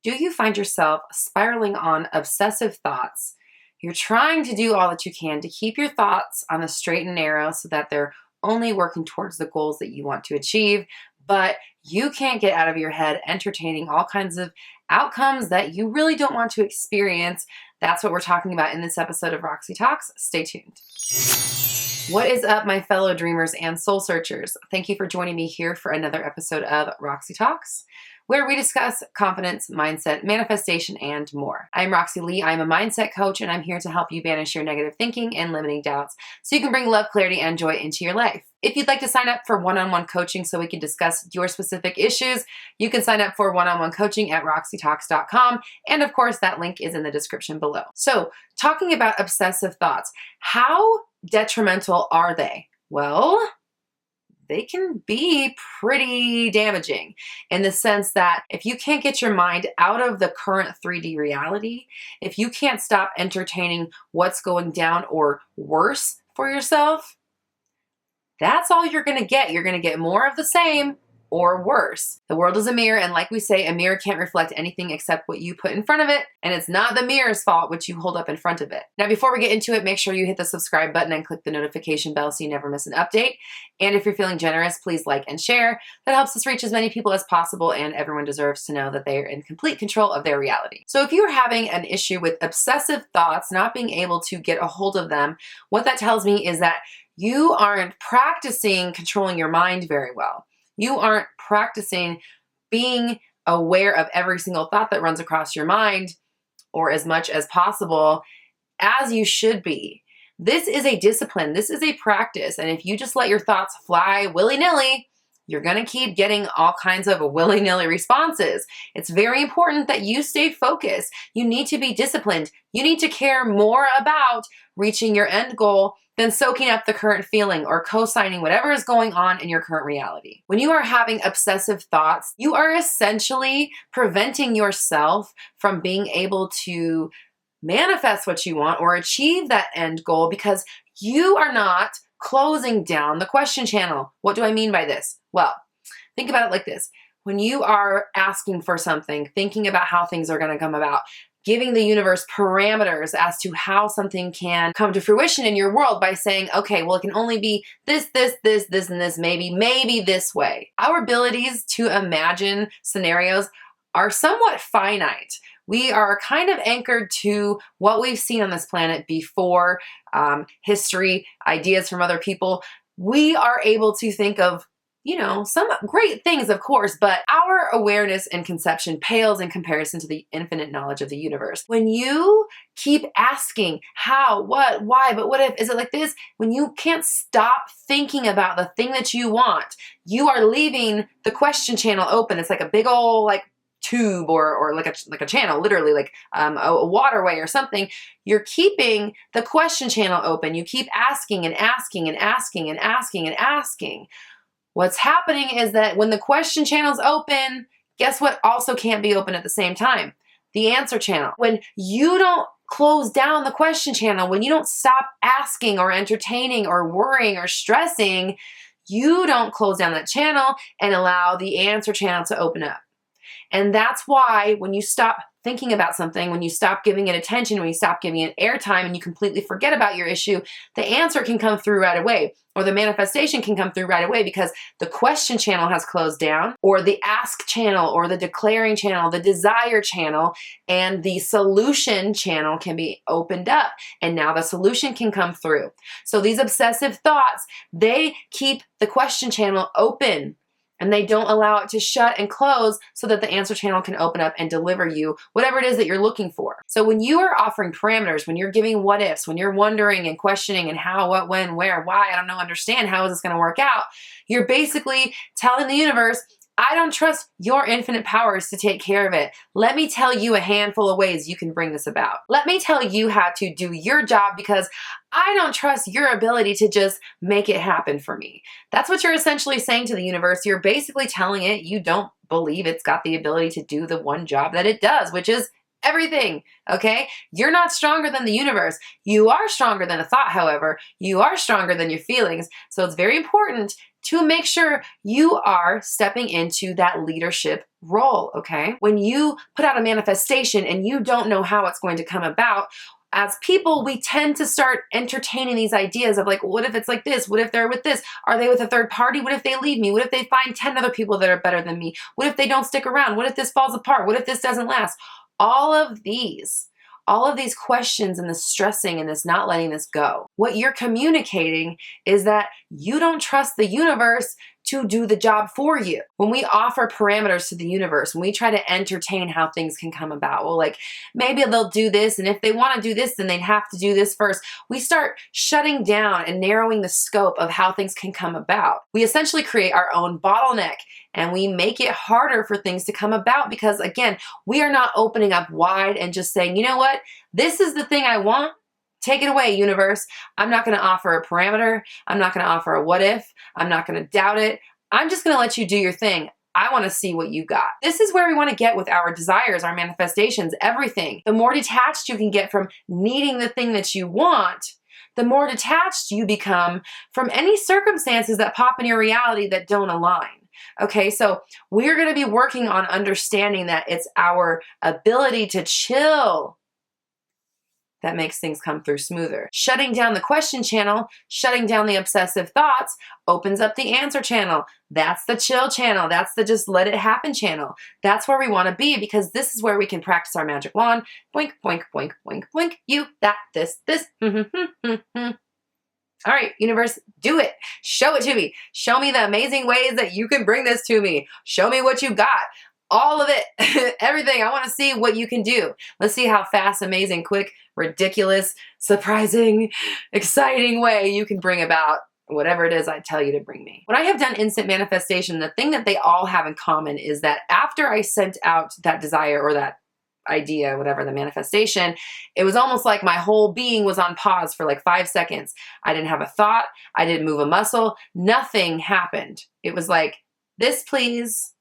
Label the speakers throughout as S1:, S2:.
S1: Do you find yourself spiraling on obsessive thoughts? You're trying to do all that you can to keep your thoughts on the straight and narrow so that they're only working towards the goals that you want to achieve, but you can't get out of your head entertaining all kinds of outcomes that you really don't want to experience. That's what we're talking about in this episode of Roxy Talks. Stay tuned. What is up, my fellow dreamers and soul searchers? Thank you for joining me here for another episode of Roxy Talks, where we discuss confidence, mindset, manifestation, and more. I'm Roxy Lee. I'm a mindset coach, and I'm here to help you banish your negative thinking and limiting doubts so you can bring love, clarity, and joy into your life. If you'd like to sign up for one-on-one coaching so we can discuss your specific issues, you can sign up for one-on-one coaching at roxytalks.com. And of course, that link is in the description below. So, talking about obsessive thoughts, how detrimental are they? Well, they can be pretty damaging in the sense that if you can't get your mind out of the current 3D reality, if you can't stop entertaining what's going down or worse for yourself, that's all you're going to get. You're going to get more of the same or worse. The world is a mirror, and like we say, a mirror can't reflect anything except what you put in front of it, and it's not the mirror's fault what you hold up in front of it. Now, before we get into it, make sure you hit the subscribe button and click the notification bell so you never miss an update. And if you're feeling generous, please like and share. That helps us reach as many people as possible, and everyone deserves to know that they are in complete control of their reality. So if you're having an issue with obsessive thoughts, not being able to get a hold of them, what that tells me is that you aren't practicing controlling your mind very well. You aren't practicing being aware of every single thought that runs across your mind, or as much as possible, as you should be. This is a discipline. This is a practice. And if you just let your thoughts fly willy-nilly, you're going to keep getting all kinds of willy-nilly responses. It's very important that you stay focused. You need to be disciplined. You need to care more about reaching your end goal than soaking up the current feeling or co-signing whatever is going on in your current reality. When you are having obsessive thoughts, you are essentially preventing yourself from being able to manifest what you want or achieve that end goal because you are not closing down the question channel. What do I mean by this? Well, think about it like this. When you are asking for something, thinking about how things are going to come about, giving the universe parameters as to how something can come to fruition in your world by saying, okay, well, it can only be this, and this, maybe this way. Our abilities to imagine scenarios are somewhat finite. We are kind of anchored to what we've seen on this planet before, history, ideas from other people. We are able to think of some great things, of course, but our awareness and conception pales in comparison to the infinite knowledge of the universe. When you keep asking how, what, why, but what if, is it like this? When you can't stop thinking about the thing that you want, you are leaving the question channel open. It's like a big old tube or like a channel, literally like a waterway or something. You're keeping the question channel open. You keep asking and asking and asking and asking and asking. What's happening is that when the question channel's open, guess what also can't be open at the same time? The answer channel. When you don't close down the question channel, when you don't stop asking or entertaining or worrying or stressing, you don't close down that channel and allow the answer channel to open up. And that's why when you stop thinking about something, when you stop giving it attention, when you stop giving it airtime and you completely forget about your issue, the answer can come through right away, or the manifestation can come through right away because the question channel has closed down, or the ask channel, or the declaring channel, the desire channel, and the solution channel can be opened up. And now the solution can come through. So these obsessive thoughts, they keep the question channel open. And they don't allow it to shut and close so that the answer channel can open up and deliver you whatever it is that you're looking for. So when you are offering parameters, when you're giving what ifs, when you're wondering and questioning and how, what, when, where, why, I don't know, understand, how is this going to work out? You're basically telling the universe, I don't trust your infinite powers to take care of it. Let me tell you a handful of ways you can bring this about. Let me tell you how to do your job because I don't trust your ability to just make it happen for me. That's what you're essentially saying to the universe. You're basically telling it you don't believe it's got the ability to do the one job that it does, which is everything, okay? You're not stronger than the universe. You are stronger than a thought, however. You are stronger than your feelings. So it's very important to make sure you are stepping into that leadership role, okay? When you put out a manifestation and you don't know how it's going to come about, as people, we tend to start entertaining these ideas of like, what if it's like this? What if they're with this? Are they with a third party? What if they leave me? What if they find 10 other people that are better than me? What if they don't stick around? What if this falls apart? What if this doesn't last? All of these questions and this stressing and this not letting this go, what you're communicating is that you don't trust the universe to do the job for you. When we offer parameters to the universe, when we try to entertain how things can come about, well, like maybe they'll do this, and if they want to do this, then they'd have to do this first. We start shutting down and narrowing the scope of how things can come about. We essentially create our own bottleneck, and we make it harder for things to come about because, again, we are not opening up wide and just saying, you know what, this is the thing I want. Take it away, universe. I'm not going to offer a parameter. I'm not going to offer a what if. I'm not going to doubt it. I'm just going to let you do your thing. I want to see what you got. This is where we want to get with our desires, our manifestations, everything. The more detached you can get from needing the thing that you want, the more detached you become from any circumstances that pop in your reality that don't align. Okay, so we're going to be working on understanding that it's our ability to chill that makes things come through smoother. Shutting down the question channel, shutting down the obsessive thoughts, opens up the answer channel. That's the chill channel. That's the just let it happen channel. That's where we want to be because this is where we can practice our magic wand. Boink, boink, boink, boink, boink. You, that, this. All right, universe, do it. Show it to me. Show me the amazing ways that you can bring this to me. Show me what you got. All of it, everything. I want to see what you can do. Let's see how fast, amazing, quick, ridiculous, surprising, exciting way you can bring about whatever it is I tell you to bring me. When I have done instant manifestation, the thing that they all have in common is that after I sent out that desire or that idea, whatever the manifestation, it was almost like my whole being was on pause for like 5 seconds. I didn't have a thought. I didn't move a muscle. Nothing happened. It was like, this please.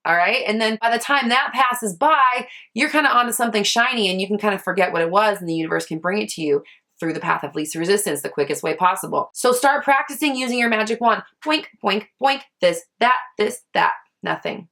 S1: All right. And then by the time that passes by, you're kind of onto something shiny and you can kind of forget what it was and the universe can bring it to you through the path of least resistance, the quickest way possible. So start practicing using your magic wand. Boink, boink, boink, this, that, nothing.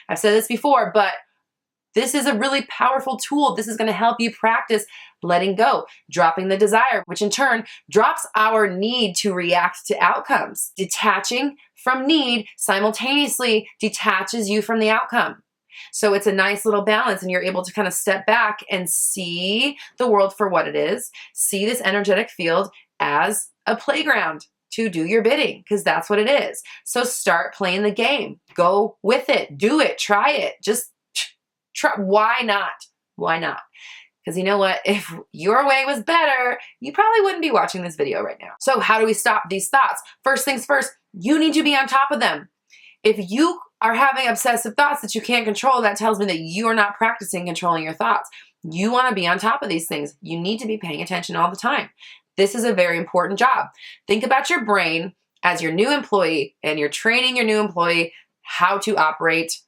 S1: I've said this before, but this is a really powerful tool. This is going to help you practice letting go, dropping the desire, which in turn drops our need to react to outcomes. Detaching from need simultaneously detaches you from the outcome. So it's a nice little balance and you're able to kind of step back and see the world for what it is, see this energetic field as a playground to do your bidding, because that's what it is. So start playing the game. Go with it. Do it. Try it. Just try. Why not? Why not? Because you know what? If your way was better, you probably wouldn't be watching this video right now. So how do we stop these thoughts? First things first, you need to be on top of them. If you are having obsessive thoughts that you can't control, that tells me that you are not practicing controlling your thoughts. You want to be on top of these things. You need to be paying attention all the time. This is a very important job. Think about your brain as your new employee, and you're training your new employee how to operate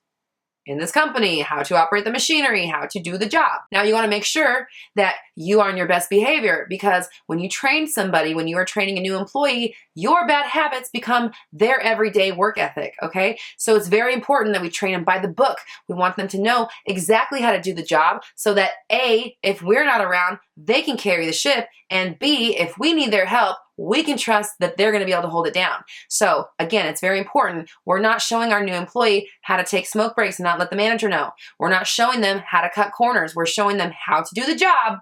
S1: in this company, how to operate the machinery, how to do the job. Now you want to make sure that you are in your best behavior, because when you train somebody, when you are training a new employee, your bad habits become their everyday work ethic, okay? So it's very important that we train them by the book. We want them to know exactly how to do the job so that A, if we're not around, they can carry the ship, and B, if we need their help, we can trust that they're going to be able to hold it down. So again, it's very important. We're not showing our new employee how to take smoke breaks and not let the manager know. We're not showing them how to cut corners. We're showing them how to do the job,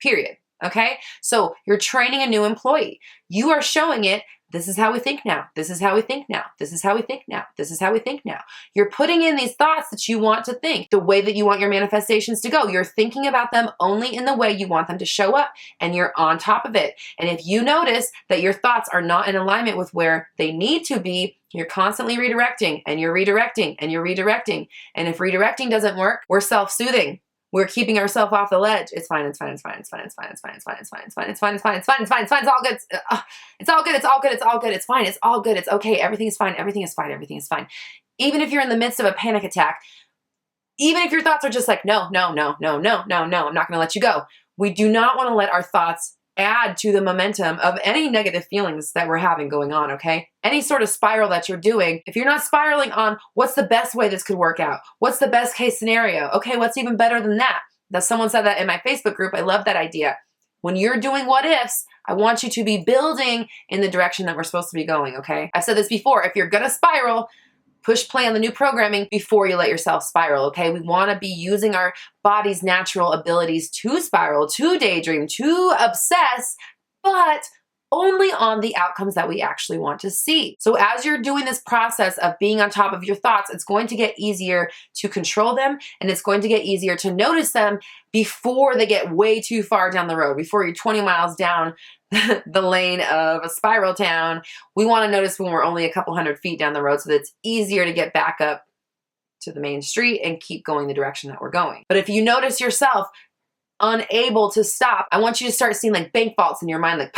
S1: period. Okay? So you're training a new employee. You are showing it, this is how we think now. This is how we think now. This is how we think now. This is how we think now. You're putting in these thoughts that you want to think, the way that you want your manifestations to go. You're thinking about them only in the way you want them to show up, and you're on top of it. And if you notice that your thoughts are not in alignment with where they need to be, you're constantly redirecting, and you're redirecting, and you're redirecting. And if redirecting doesn't work, we're self-soothing. We're keeping ourselves off the ledge. It's fine, it's fine, it's fine, it's fine, it's fine, it's fine, it's fine, it's fine, it's fine, it's fine, it's fine, it's fine, it's fine, it's fine, it's all good. It's all good, it's all good, it's all good, it's fine, it's all good, it's okay, everything is fine, everything is fine, everything is fine. Even if you're in the midst of a panic attack, even if your thoughts are just like, no, no, no, no, no, no, no, I'm not gonna let you go. We do not want to let our thoughts add to the momentum of any negative feelings that we're having going on, okay? Any sort of spiral that you're doing, if you're not spiraling on what's the best way this could work out, what's the best case scenario, okay, what's even better than that? That someone said that in my Facebook group. I love that idea. When you're doing what ifs, I want you to be building in the direction that we're supposed to be going, okay? I've said this before. If you're gonna spiral, push play on the new programming before you let yourself spiral, okay? We wanna be using our body's natural abilities to spiral, to daydream, to obsess, but only on the outcomes that we actually want to see. So as you're doing this process of being on top of your thoughts, it's going to get easier to control them, and it's going to get easier to notice them before they get way too far down the road, before you're 20 miles down the lane of a spiral town. We want to notice when we're only a couple hundred feet down the road so that it's easier to get back up to the main street and keep going the direction that we're going. But if you notice yourself unable to stop, I want you to start seeing like bank vaults in your mind,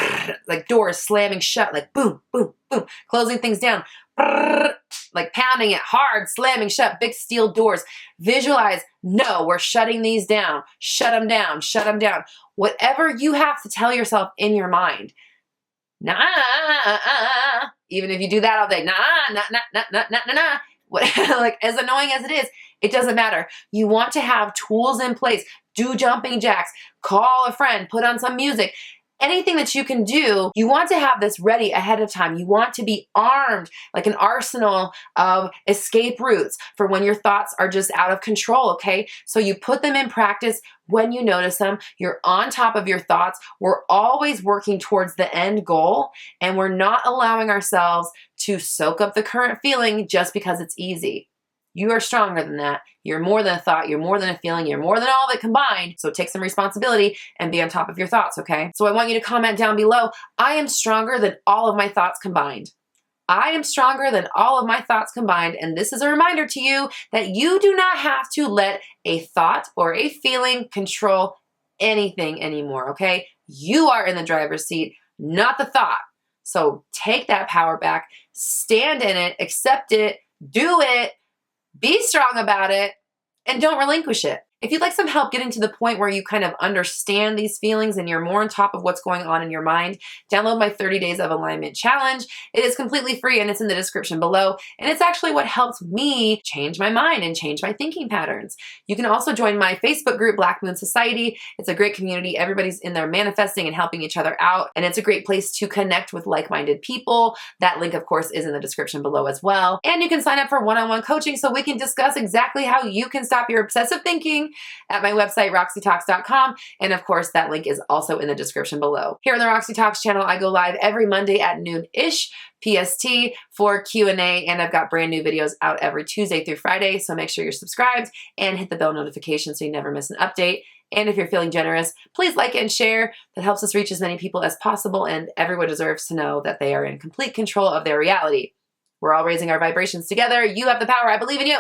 S1: like doors slamming shut, like boom, boom, boom, closing things down, like pounding it hard, slamming shut, big steel doors. Visualize, no, we're shutting these down, shut them down, shut them down. Whatever you have to tell yourself in your mind, nah, even if you do that all day, nah. Like as annoying as it is, it doesn't matter. You want to have tools in place. Do jumping jacks, call a friend, put on some music, anything that you can do. You want to have this ready ahead of time. You want to be armed like an arsenal of escape routes for when your thoughts are just out of control, okay? So you put them in practice when you notice them. You're on top of your thoughts. We're always working towards the end goal, and we're not allowing ourselves to soak up the current feeling just because it's easy. You are stronger than that. You're more than a thought. You're more than a feeling. You're more than all of it combined. So take some responsibility and be on top of your thoughts, okay? So I want you to comment down below, I am stronger than all of my thoughts combined. I am stronger than all of my thoughts combined. And this is a reminder to you that you do not have to let a thought or a feeling control anything anymore, okay? You are in the driver's seat, not the thought. So take that power back, stand in it, accept it, do it, be strong about it, and don't relinquish it. If you'd like some help getting to the point where you kind of understand these feelings and you're more on top of what's going on in your mind, download my 30 Days of Alignment Challenge. It is completely free and it's in the description below. And it's actually what helped me change my mind and change my thinking patterns. You can also join my Facebook group, Black Moon Society. It's a great community. Everybody's in there manifesting and helping each other out. And it's a great place to connect with like-minded people. That link, of course, is in the description below as well. And you can sign up for one-on-one coaching so we can discuss exactly how you can stop your obsessive thinking at my website, roxytalks.com. And of course, that link is also in the description below. Here on the Roxy Talks channel, I go live every Monday at noon-ish PST for Q&A, and I've got brand new videos out every Tuesday through Friday. So make sure you're subscribed and hit the bell notification so you never miss an update. And if you're feeling generous, please like and share. That helps us reach as many people as possible, and everyone deserves to know that they are in complete control of their reality. We're all raising our vibrations together. You have the power. I believe in you.